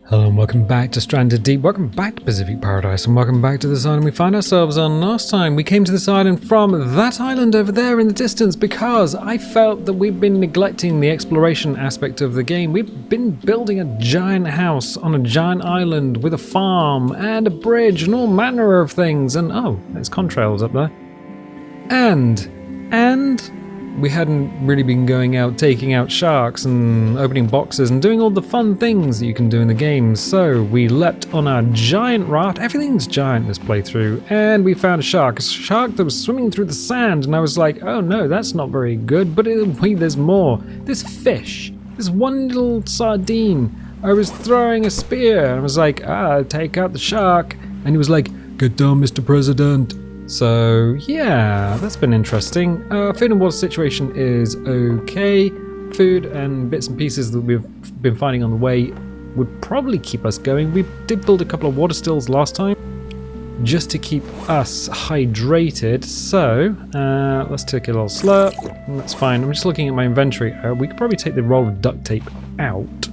Hello and welcome back to Stranded Deep, welcome back to Pacific Paradise, and welcome back to this island we find ourselves on. Last time we came to this island from that island over there in the distance because I felt that we've been neglecting the exploration aspect of the game. We've been building a giant house on a giant island with a farm and a bridge and all manner of things, and oh, there's contrails up there. And we hadn't really been going out taking out sharks and opening boxes and doing all the fun things that you can do in the game. So we leapt on our giant raft. Everything's giant this playthrough. And we found a shark that was swimming through the sand. And I was like, oh no, that's not very good. But wait, there's more. This fish, this one little sardine. I was throwing a spear and I was like, take out the shark. And he was like, get down, Mr. President. So yeah, that's been interesting. Food and water situation is okay. Food and bits and pieces that we've been finding on the way would probably keep us going. We did build a couple of water stills last time just to keep us hydrated. So let's take a little slurp. That's fine. I'm just looking at my inventory. We could probably take the roll of duct tape out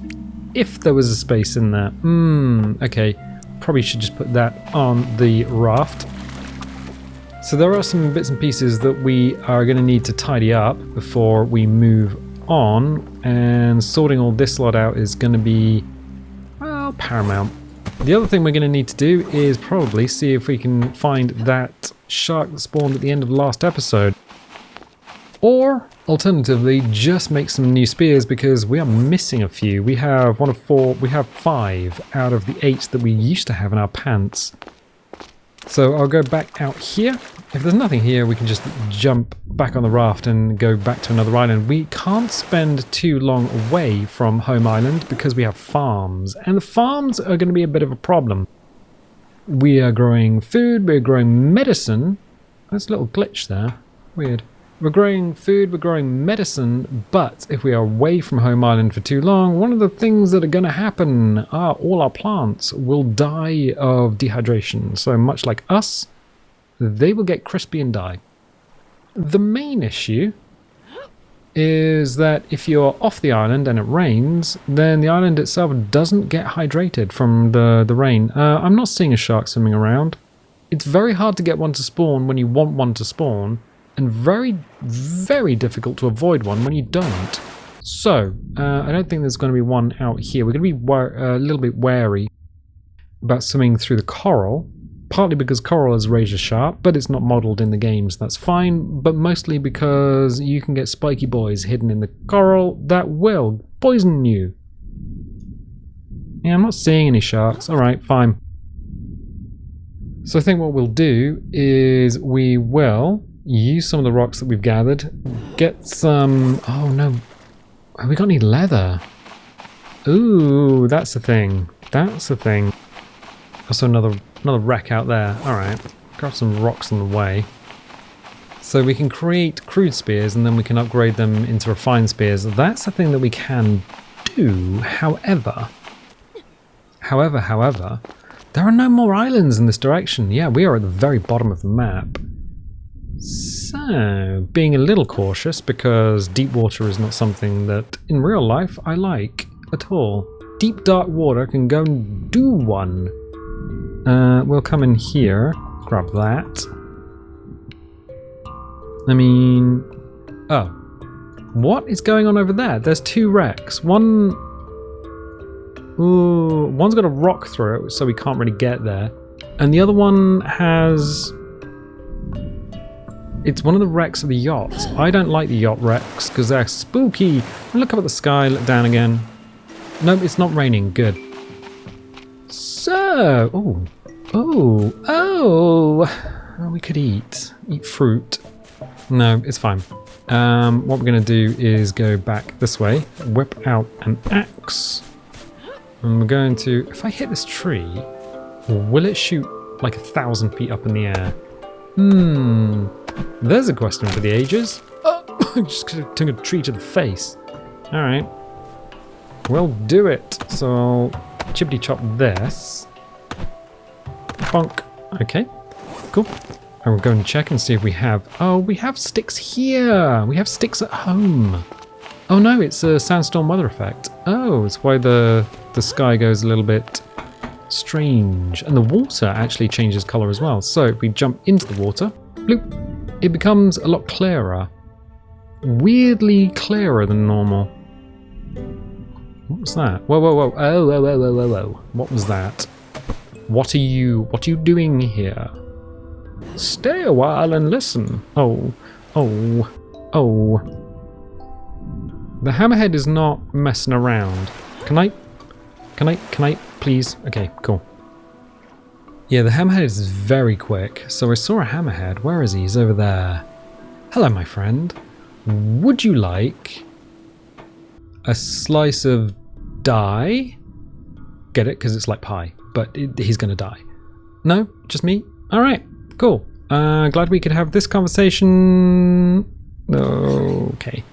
if there was a space in there. Okay. Probably should just put that on the raft. So there are some bits and pieces that we are going to need to tidy up before we move on, and sorting all this lot out is going to be, well, paramount. The other thing we're going to need to do is probably see if we can find that shark that spawned at the end of the last episode. Or, alternatively, just make some new spears because we are missing a few. We have 5 out of the 8 that we used to have in our pants. So I'll go back out here. If there's nothing here, we can just jump back on the raft and go back to another island. We can't spend too long away from home island because we have farms, and the farms are going to be a bit of a problem. We are growing food, we're growing medicine. There's a little glitch there. Weird. We're growing food, we're growing medicine, but if we are away from home island for too long, one of the things that are going to happen are all our plants will die of dehydration. So much like us, they will get crispy and die. The main issue is that if you're off the island and it rains, then the island itself doesn't get hydrated from the rain. I'm not seeing a shark swimming around. It's very hard to get one to spawn when you want one to spawn, and very, very difficult to avoid one when you don't. So, I don't think there's going to be one out here. We're going to be a little bit wary about swimming through the coral, partly because coral is razor sharp, but it's not modeled in the games. That's fine, but mostly because you can get spiky boys hidden in the coral that will poison you. Yeah, I'm not seeing any sharks. Alright, fine. So I think what we'll do is we will use some of the rocks that we've gathered, get some... Oh no, have we got any leather? Ooh, that's the thing. That's the thing. Also another wreck out there. Alright, grab some rocks on the way. So we can create crude spears and then we can upgrade them into refined spears. That's the thing that we can do. However, there are no more islands in this direction. Yeah, we are at the very bottom of the map. So, being a little cautious because deep water is not something that in real life I like at all. Deep dark water can go and do one. We'll come in here, grab that. I mean, oh, what is going on over there? There's 2 wrecks. One's got a rock through it, so we can't really get there, and the other one has... It's one of the wrecks of the yachts. I don't like the yacht wrecks because they're spooky. Look up at the sky, look down again. Nope, it's not raining. Good. So, we could eat fruit. No, it's fine. What we're going to do is go back this way, whip out an axe, and we're going to, if I hit this tree, will it shoot like 1,000 feet up in the air? There's a question for the ages. Oh, just took a tree to the face. Alright. We'll do it. So I'll chippity chop this. Bonk. Okay. Cool. And we're going to check and see if we have... Oh, we have sticks here. We have sticks at home. Oh no, it's a sandstorm weather effect. Oh, it's why the the sky goes a little bit strange. And the water actually changes colour as well. So if we jump into the water, bloop, it becomes a lot clearer. Weirdly clearer than normal. What was that? Whoa, whoa, whoa. Oh, whoa, whoa, whoa, whoa, whoa. What was that? What are you doing here? Stay a while and listen. Oh, oh, oh. The hammerhead is not messing around. Can I, please? Okay, cool. Yeah, the hammerhead is very quick. So I saw a hammerhead. Where is he? He's over there. Hello, my friend. Would you like a slice of dye? Get it? Because it's like pie. But he's going to die. No? Just me? Alright, cool. Glad we could have this conversation. Okay.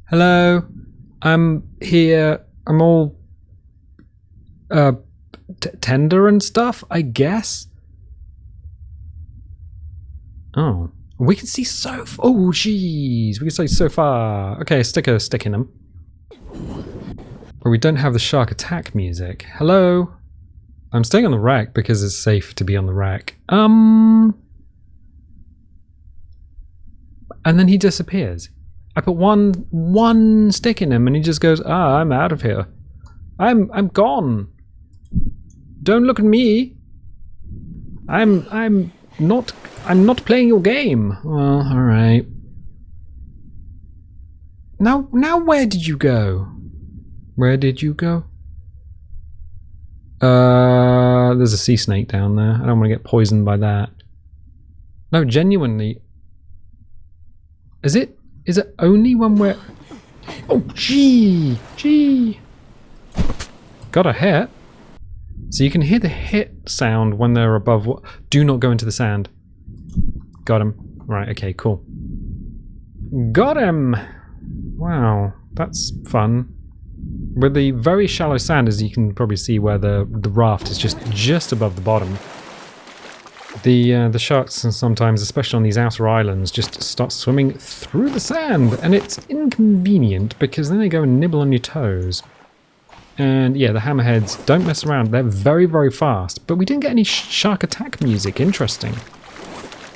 Hello? I'm here. I'm all tender and stuff, I guess? Oh. We can see so oh jeez, we can see so far. Okay, stick in them. But we don't have the shark attack music. Hello? I'm staying on the wreck because it's safe to be on the wreck. And then he disappears. I put one stick in him and he just goes, I'm out of here. I'm gone. Don't look at me. I'm not playing your game. Well, alright. Now where did you go? Where did you go? There's a sea snake down there. I don't want to get poisoned by that. No, genuinely. Is it only when we're... Oh, gee. Got a hit. So you can hear the hit sound when they're above... Do not go into the sand. Got him. Right, okay, cool. Got him! Wow, that's fun. With the very shallow sand, as you can probably see where the raft is just above the bottom. The sharks sometimes, especially on these outer islands, just start swimming through the sand. And it's inconvenient because then they go and nibble on your toes. And yeah, the hammerheads don't mess around. They're very, very fast. But we didn't get any shark attack music. Interesting.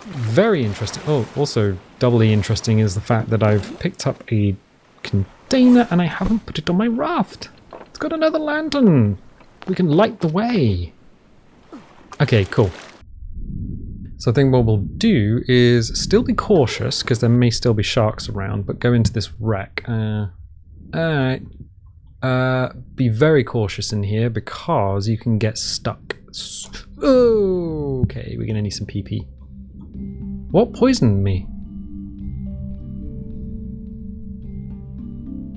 Very interesting. Oh, also doubly interesting is the fact that I've picked up a container and I haven't put it on my raft. It's got another lantern. We can light the way. Okay, cool. So I think what we'll do is still be cautious because there may still be sharks around, but go into this wreck. Alright. Be very cautious in here because you can get stuck. Oh, okay, we're gonna need some PP. What poisoned me?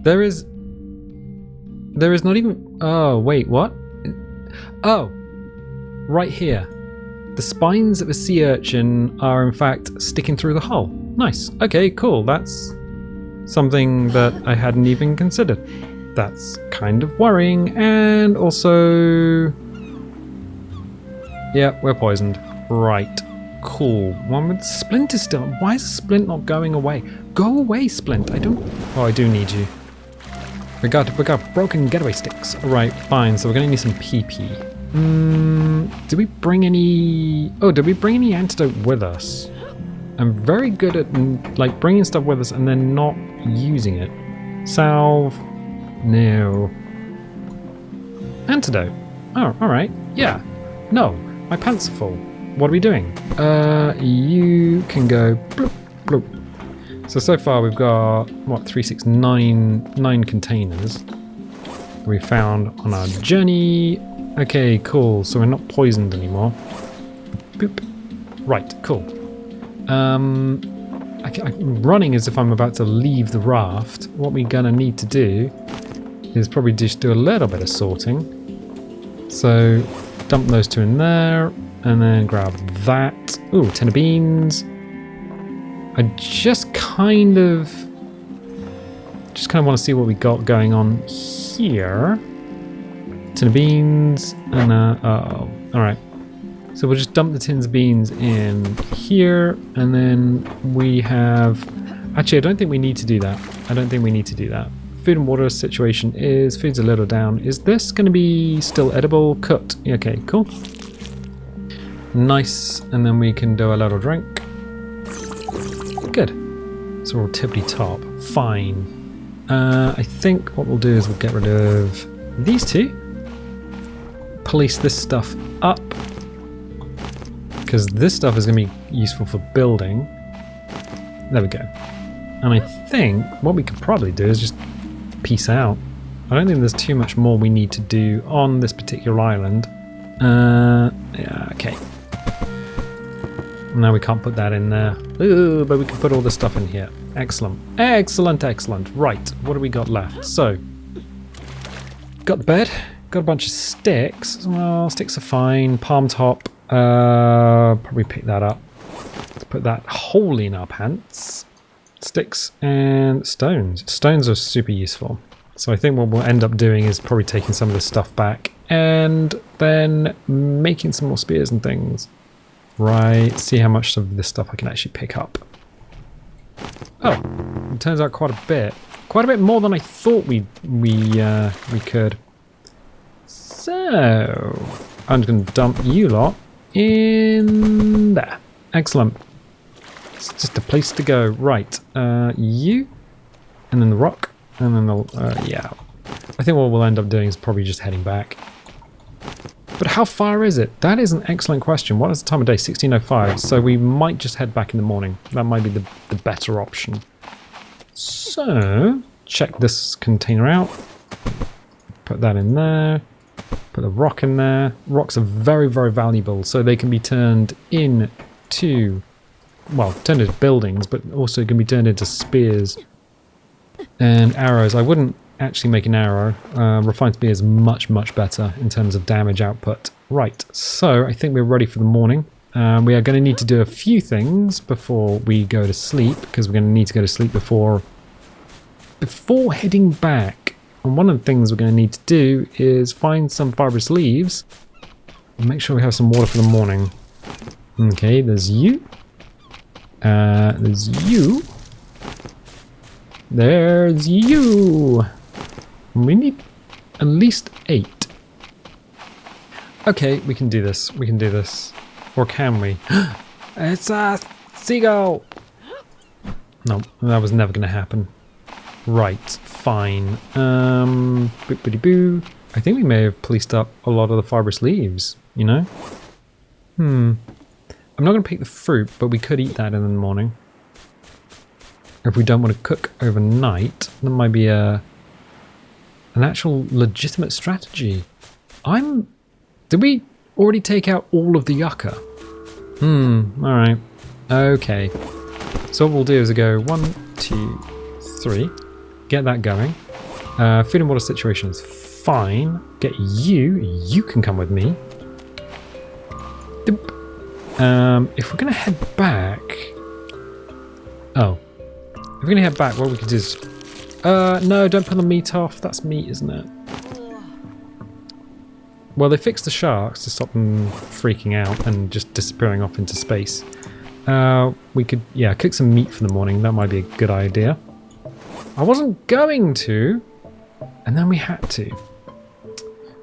There is not even... Oh, wait, what? Oh, right here. The spines of a sea urchin are in fact sticking through the hull. Nice. Okay, cool. That's something that I hadn't even considered. That's kind of worrying. And also... Yeah, we're poisoned. Right. Cool. One with Splint is still... Why is Splint not going away? Go away, Splint. I don't... Oh, I do need you. We got broken getaway sticks. Alright, fine. So we're going to need some PP. Did we bring any... Oh, did we bring any antidote with us? I'm very good at like bringing stuff with us and then not using it. Salve. No. Antidote. Oh, alright. Yeah. No. My pants are full. What are we doing? You can go bloop, bloop. So far we've got, what, 9 containers we found on our journey. Okay, cool. So we're not poisoned anymore. Boop. Right, cool. I'm running as if I'm about to leave the raft. What we're gonna need to do is probably just do a little bit of sorting. So dump those two in there, and then grab that. Ooh, 10 of beans. I just kind of want to see what we got going on here. 10 of beans, and oh, alright. So we'll just dump the tins of beans in here, and then we have... Actually, I don't think we need to do that. food and water situation is, food's a little down. Is this going to be still edible? Cooked. Okay, cool. Nice. And then we can do a little drink. Good. So we're all tippity top. Fine. I think what we'll do is we'll get rid of these two. Police this stuff up. Because this stuff is going to be useful for building. There we go. And I think what we could probably do is just peace out. I don't think there's too much more we need to do on this particular island. Yeah, okay. No, we can't put that in there. Ooh, but we can put all this stuff in here. Excellent. Excellent, excellent. Right, what do we got left? So, got the bed. Got a bunch of sticks. Well, sticks are fine. Palm top. Probably pick that up. Let's put that hole in our pants. Sticks and stones. Stones are super useful. So I think what we'll end up doing is probably taking some of this stuff back and then making some more spears and things. Right, see how much of this stuff I can actually pick up. Oh, it turns out quite a bit. Quite a bit more than I thought we could. So, I'm just going to dump you lot in there. Excellent. It's just a place to go. Right, you, and then the rock, and then the, yeah. I think what we'll end up doing is probably just heading back. But how far is it? That is an excellent question. What is the time of day? 16:05. So we might just head back in the morning. That might be the better option. So, check this container out. Put that in there. Put the rock in there. Rocks are very, very valuable. So they can be turned into, well, turned into buildings, but also can be turned into spears and arrows. I wouldn't actually make an arrow. Refined spear is much, much better in terms of damage output. Right, so I think we're ready for the morning. We are going to need to do a few things before we go to sleep, because we're going to need to go to sleep before heading back. And one of the things we're going to need to do is find some fibrous leaves and make sure we have some water for the morning. Okay, there's you. There's you. There's you. We need at least 8. Okay, we can do this. We can do this. Or can we? It's a seagull! No, that was never going to happen. Right, fine. Boop-bitty-boo. I think we may have policed up a lot of the fibrous leaves, you know? I'm not going to pick the fruit, but we could eat that in the morning. If we don't want to cook overnight, that might be an actual legitimate strategy. Did we already take out all of the yucca? Alright. Okay. So what we'll do is go 1, 2, 3. Get that going. Food and water situation is fine. Get you. You can come with me. If we're going to head back... Oh. If we're going to head back, what we could do is... no, don't put the meat off. That's meat, isn't it? Well, they fixed the sharks to stop them freaking out and just disappearing off into space. We could, yeah, cook some meat for the morning. That might be a good idea. I wasn't going to, and then we had to.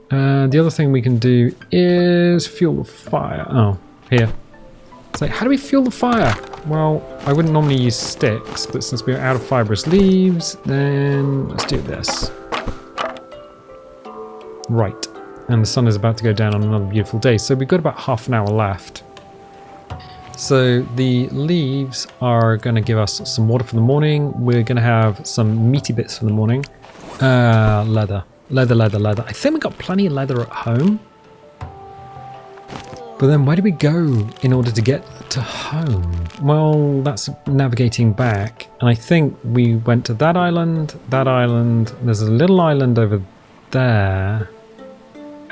The other thing we can do is fuel the fire. Oh, here. It's like, how do we fuel the fire? Well, I wouldn't normally use sticks, but since we're out of fibrous leaves, then let's do this. Right. And the sun is about to go down on another beautiful day, so we've got about half an hour left. So the leaves are going to give us some water for the morning. We're going to have some meaty bits for the morning. Leather. Leather. I think we got plenty of leather at home. But then where do we go in order to get to home? Well, that's navigating back. And I think we went to that island. There's a little island over there.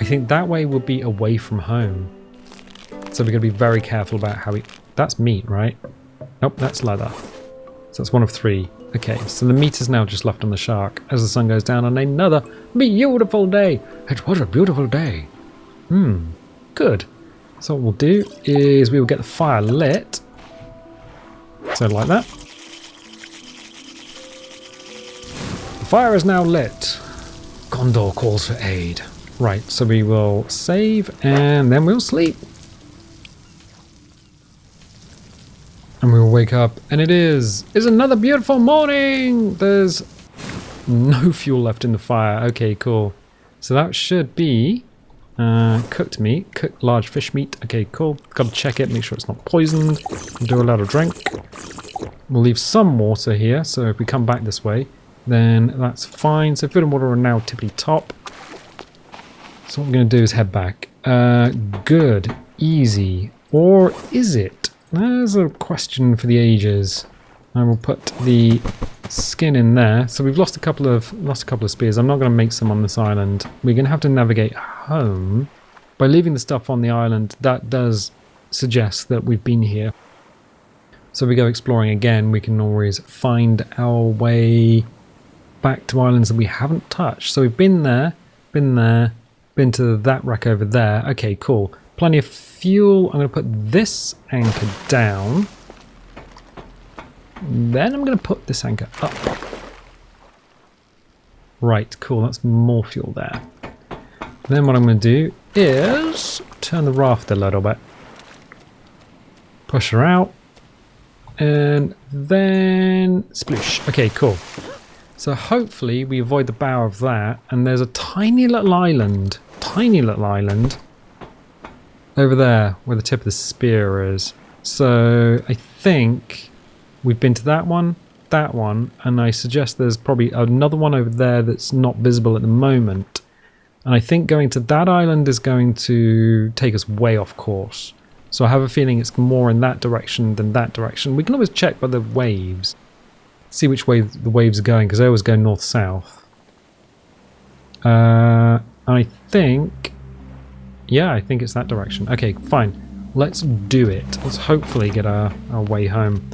I think that way will be away from home. So we're going to be very careful about how we... That's meat, right? Nope, that's leather. So that's 1 of 3. Okay, so the meat is now just left on the shark as the sun goes down on another beautiful day. It was a beautiful day. Good. So what we'll do is we will get the fire lit. So like that. The fire is now lit. Gondor calls for aid. Right, so we will save and then we'll sleep. And we will wake up and it's another beautiful morning. There's no fuel left in the fire. Okay, cool. So that should be cooked meat, cooked large fish meat. Okay, cool. Got to check it, make sure it's not poisoned. Do a little drink. We'll leave some water here, so if we come back this way, then that's fine. So food and water are now tippity top. So what I'm going to do is head back. Good, easy, or is it? There's a question for the ages. I will put the skin in there. So we've lost a couple of spears. I'm not going to make some on this island. We're going to have to navigate home. By leaving the stuff on the island, that does suggest that we've been here. So if we go exploring again, we can always find our way back to islands that we haven't touched. So we've been there, been to that wreck over there. Okay, cool. Plenty of fuel. I'm going to put this anchor down. Then I'm going to put this anchor up. Right, cool. That's more fuel there. Then what I'm going to do is turn the raft a little bit. Push her out. And then sploosh. Okay, cool. So hopefully we avoid the bow of that. And there's a tiny little island over there where the tip of the spear is. So I think we've been to that one, and I suggest there's probably another one over there that's not visible at the moment. And I think going to that island is going to take us way off course. So I have a feeling it's more in that direction than that direction. We can always check by the waves. See which way the waves are going, because they always go north-south. I think... Yeah, I think it's that direction. Okay, fine. Let's do it. Let's hopefully get our way home.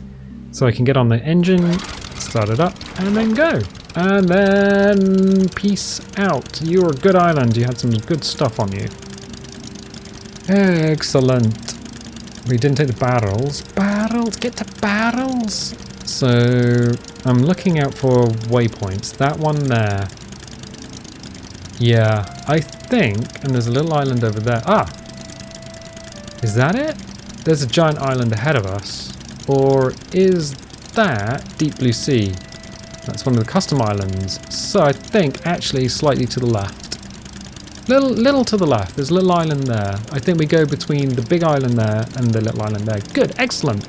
So I can get on the engine, start it up, and then go. And then peace out. You're a good island. You had some good stuff on you. Excellent. We didn't take the barrels. Barrels! Get to barrels! So I'm looking out for waypoints. That one there. Yeah, I think, and there's a little island over there. Ah! Is that it? There's a giant island ahead of us. Or is that Deep Blue Sea? That's one of the custom islands. So I think actually slightly to the left. Little to the left. There's a little island there. I think we go between the big island there and the little island there. Good, excellent.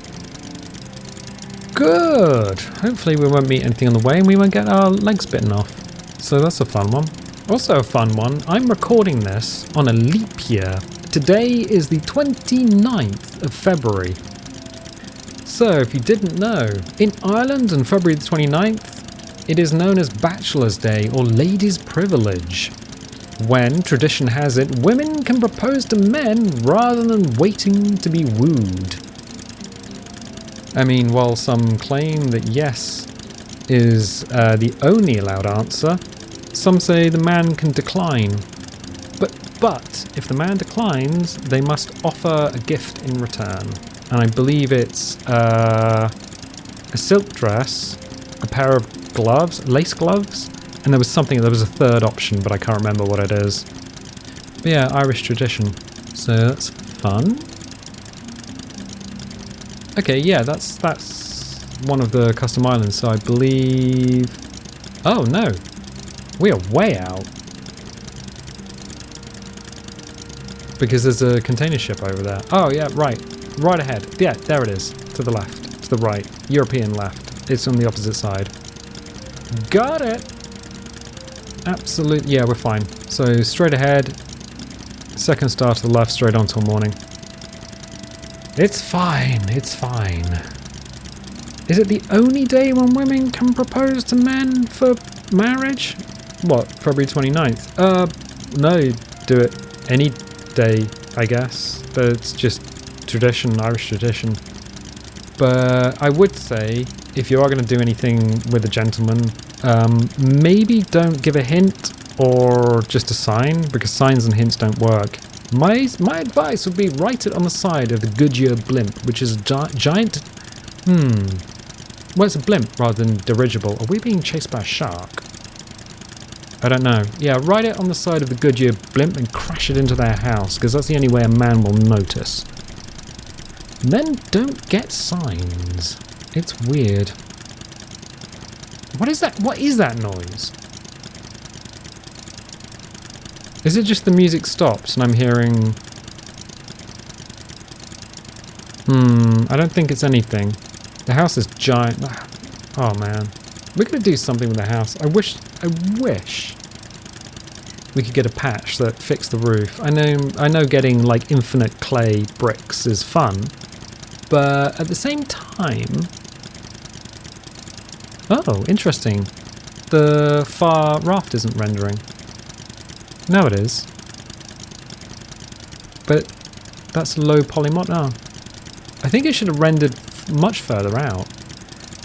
Good. Hopefully we won't meet anything on the way and we won't get our legs bitten off. So that's a fun one. Also a fun one, I'm recording this on a leap year. Today is the 29th of February. So if you didn't know, in Ireland on February the 29th, it is known as Bachelor's Day or Ladies' Privilege. When, tradition has it, women can propose to men rather than waiting to be wooed. I mean, while some claim that yes is the only allowed answer, some say the man can decline. But if the man declines, they must offer a gift in return. And I believe it's a silk dress, a pair of gloves, lace gloves, and there was a third option, but I can't remember what it is. But yeah, Irish tradition. So that's fun. Okay, yeah, that's one of the custom islands, so I believe... Oh, no. We are way out. Because there's a container ship over there. Oh, yeah, right. Right ahead. Yeah, there it is. To the left. To the right. European left. It's on the opposite side. Got it! Absolutely. Yeah, we're fine. So, straight ahead. Second star to the left, straight on till morning. It's fine. It's fine. Is it the only day when women can propose to men for marriage? What, February 29th? No, do it any day, I guess. But it's just tradition, Irish tradition. But I would say, if you are going to do anything with a gentleman, maybe don't give a hint or just a sign, because signs and hints don't work. My advice would be write it on the side of the Goodyear blimp, which is a giant... Well, it's a blimp rather than dirigible. Are we being chased by a shark? I don't know. Yeah, ride it on the side of the Goodyear blimp and crash it into their house, because that's the only way a man will notice. Men don't get signs. It's weird. What is that? What is that noise? Is it just the music stops and I'm hearing... I don't think it's anything. The house is giant. Oh man. We're gonna do something with the house. I wish we could get a patch that fixed the roof. I know getting like infinite clay bricks is fun, but at the same time... Oh, interesting. The far raft isn't rendering. No, it is. But that's low polymod. Oh. I think it should have rendered much further out.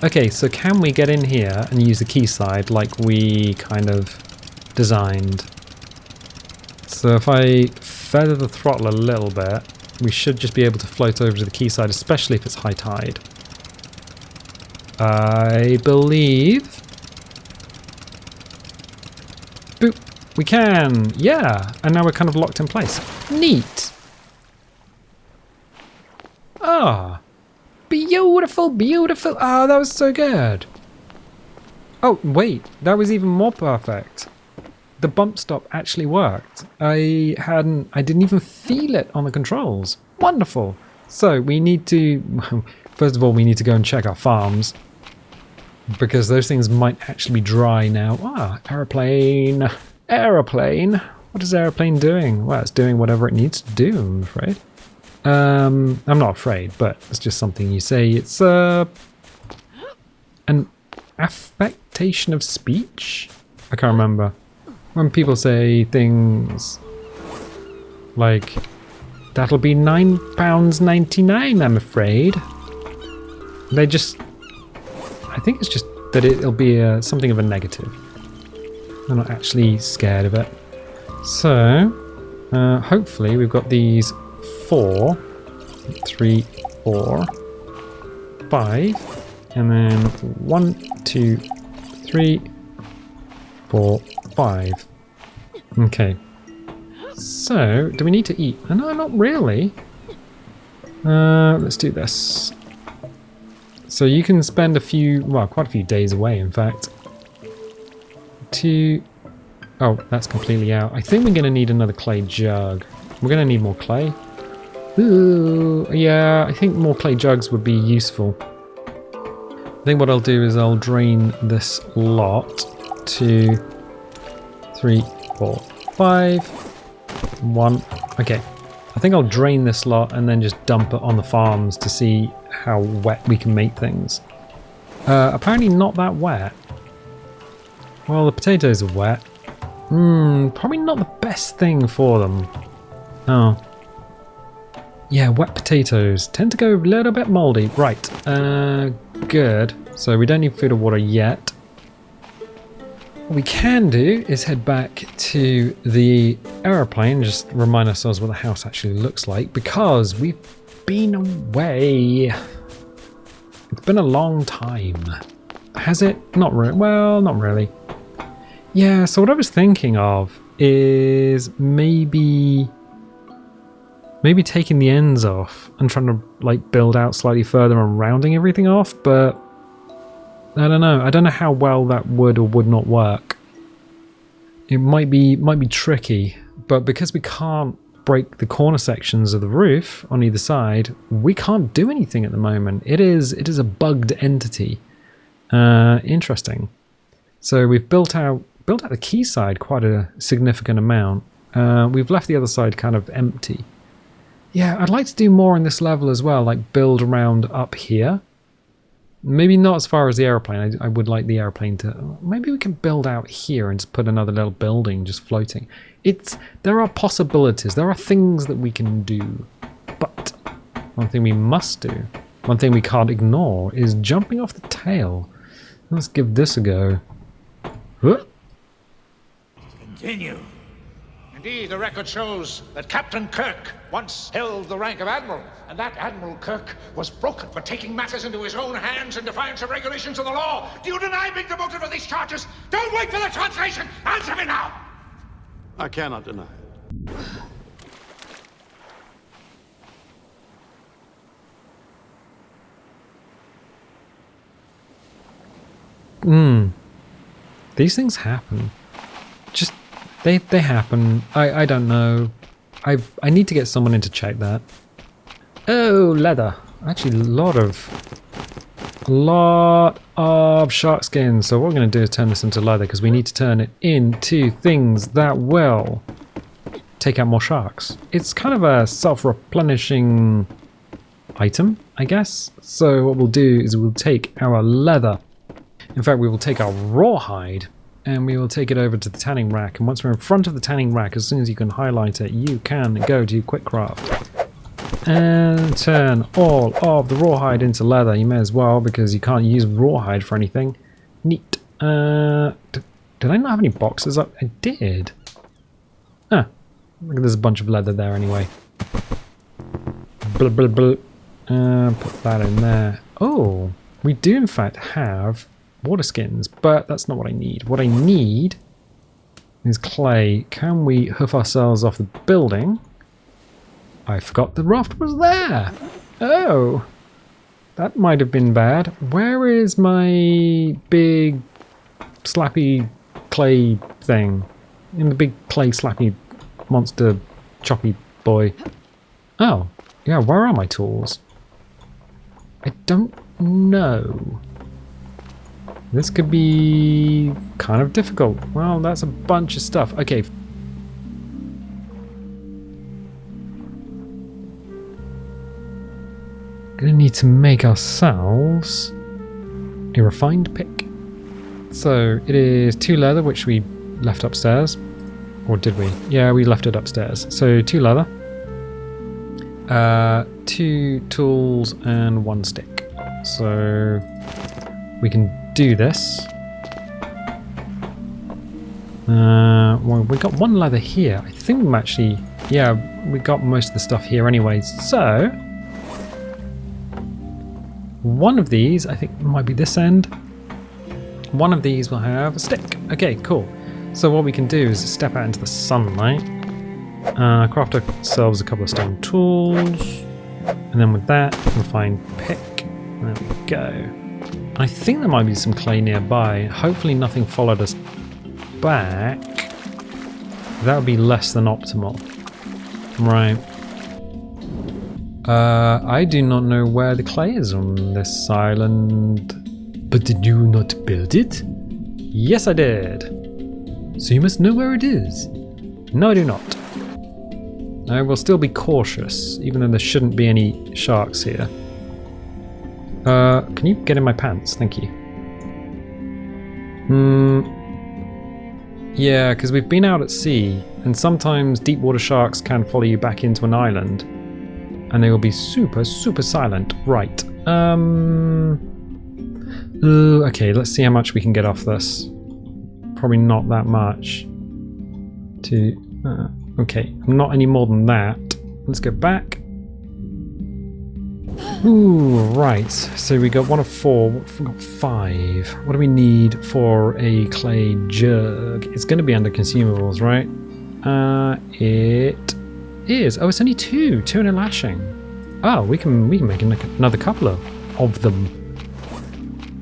Okay, so can we get in here and use the quayside like we kind of designed? So if I feather the throttle a little bit, we should just be able to float over to the quayside, especially if it's high tide. I believe... Boop! We can! Yeah! And now we're kind of locked in place. Neat! Ah! Beautiful, beautiful! Ah, that was so good! Oh, wait! That was even more perfect! The bump stop actually worked. I didn't even feel it on the controls. Wonderful! So, we need to... First of all, we need to go and check our farms. Because those things might actually be dry now. Ah, aeroplane! Aeroplane! What is aeroplane doing? Well, it's doing whatever it needs to do, I'm afraid. I'm not afraid, but it's just something you say. It's an affectation of speech? I can't remember. When people say things like, that'll be £9.99, I'm afraid. They just... I think it's just that it'll be something of a negative. I'm not actually scared of it. So, hopefully we've got these 4, 3, 4, 5, and then 1, 2, 3, 4, 5. Okay. So, do we need to eat? No, not really. Let's do this. So you can spend quite a few days away, in fact. Oh, that's completely out. I think we're going to need another clay jug. We're going to need more clay. Ooh, yeah, I think more clay jugs would be useful. I think what I'll do is I'll drain this lot. 2, 3, 4, 5, 1. Okay, I think I'll drain this lot and then just dump it on the farms to see how wet we can make things. Apparently not that wet. Well, the potatoes are wet. Probably not the best thing for them. Oh. Yeah, wet potatoes tend to go a little bit moldy. Right, good. So we don't need food or water yet. What we can do is head back to the aeroplane, just remind ourselves what the house actually looks like, because we've been away. It's been a long time. Has it? Not really. Well, not really. Yeah, so what I was thinking of is maybe taking the ends off and trying to like build out slightly further and rounding everything off, but I don't know. I don't know how well that would or would not work. It might be tricky, but because we can't break the corner sections of the roof on either side, we can't do anything at the moment. It is a bugged entity. Interesting. So we've built out the quayside quite a significant amount. We've left the other side kind of empty. Yeah, I'd like to do more in this level as well, like build around up here. Maybe not as far as the airplane. I would like the airplane to... Maybe we can build out here and just put another little building just floating. There are possibilities. There are things that we can do. But one thing we must do, one thing we can't ignore, is jumping off the tail. Let's give this a go. Continue. Indeed, the record shows that Captain Kirk once held the rank of Admiral, and that Admiral Kirk was broken for taking matters into his own hands in defiance of regulations of the law. Do you deny being demoted for these charges? Don't wait for the translation! Answer me now! I cannot deny it. These things happen. Just they happen. I don't know. I need to get someone in to check that. Oh, leather. Actually, a lot of shark skin. So what we're going to do is turn this into leather because we need to turn it into things that will take out more sharks. It's kind of a self-replenishing item, I guess. So what we'll do is we'll take our leather. In fact, we will take our rawhide and we will take it over to the tanning rack. And once we're in front of the tanning rack, as soon as you can highlight it, you can go to Quick Craft and turn all of the rawhide into leather. You may as well, because you can't use rawhide for anything. Neat. Did I not have any boxes up? I did. Ah, look, there's a bunch of leather there anyway. Blah, blah, blah. Put that in there. Oh, we do in fact have water skins, but that's not what I need. What I need is clay. Can we hoof ourselves off the building? I forgot the raft was there. Oh, that might have been bad. Where is my big slappy clay thing? In the big clay slappy monster choppy boy. Oh, yeah, where are my tools? I don't know. This could be kind of difficult. Well, that's a bunch of stuff. Okay. Gonna need to make ourselves a refined pick. So it is 2 leather, which we left upstairs. Or did we? Yeah, we left it upstairs. So 2 leather. 2 tools and 1 stick. So we can do this. Well, we got 1 leather here. I think we actually, yeah, we got most of the stuff here anyway. So one of these, I think it might be this end. One of these will have a stick. Okay, cool. So what we can do is step out into the sunlight. Craft ourselves a couple of stone tools. And then with that, we'll find pick. There we go. I think there might be some clay nearby. Hopefully nothing followed us back. That would be less than optimal. Right. I do not know where the clay is on this island. But did you not build it? Yes, I did. So you must know where it is. No, I do not. I will still be cautious, even though there shouldn't be any sharks here. Can you get in my pants? Thank you. Yeah, because we've been out at sea, and sometimes deep water sharks can follow you back into an island, and they will be super, super silent. Right. Okay, let's see how much we can get off this. Probably not that much. Okay, not any more than that. Let's go back. Ooh, right. So we got 1 of 4. We got 5. What do we need for a clay jug? It's going to be under consumables, right? It is. Oh, it's only 2. 2 and a lashing. Oh, we can make another couple of them.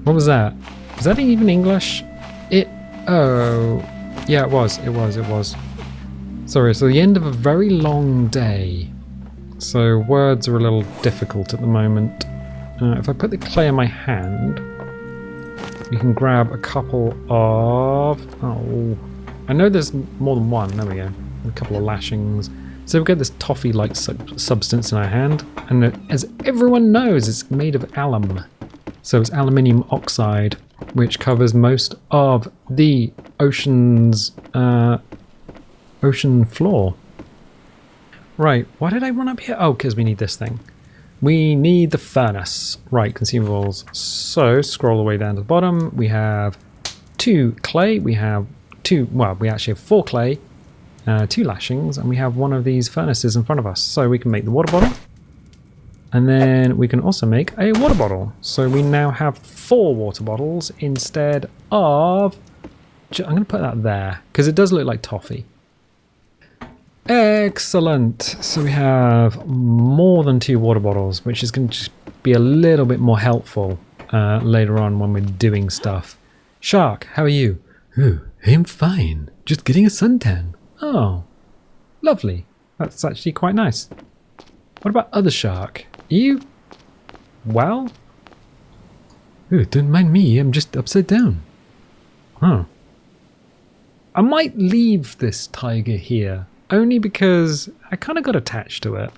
What was that? Was that even English? Oh, yeah, it was. Sorry, so the end of a very long day. So words are a little difficult at the moment. If I put the clay in my hand, we can grab a couple of... Oh, I know there's more than 1. There we go. A couple of lashings. So we've got this toffee-like substance in our hand. And as everyone knows, it's made of alum. So it's aluminium oxide, which covers most of the ocean's ocean floor. Right, why did I run up here? Oh, because we need this thing. We need the furnace. Right, consumables. So, scroll all the way down to the bottom. We have 2 clay. We have 2, well, we actually have 4 clay. 2 lashings, and we have one of these furnaces in front of us. So we can make the water bottle, and then we can also make a water bottle. So we now have 4 water bottles instead of... I'm going to put that there, because it does look like toffee. Excellent. So we have more than 2 water bottles, which is going to just be a little bit more helpful later on when we're doing stuff. Shark, how are you? Oh, I'm fine. Just getting a suntan. Oh, lovely. That's actually quite nice. What about other shark? Are you well? Oh, don't mind me. I'm just upside down. Huh. I might leave this tiger here, only because I kind of got attached to it.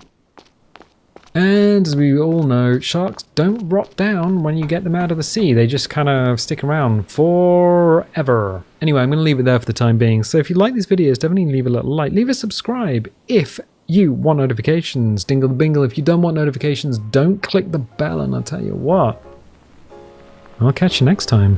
And as we all know, sharks don't rot down when you get them out of the sea. They just kind of stick around forever. Anyway, I'm going to leave it there for the time being. So if you like these videos, definitely leave a little like. Leave a subscribe if you want notifications. Dingle the bingle. If you don't want notifications, don't click the bell, and I'll tell you what. I'll catch you next time.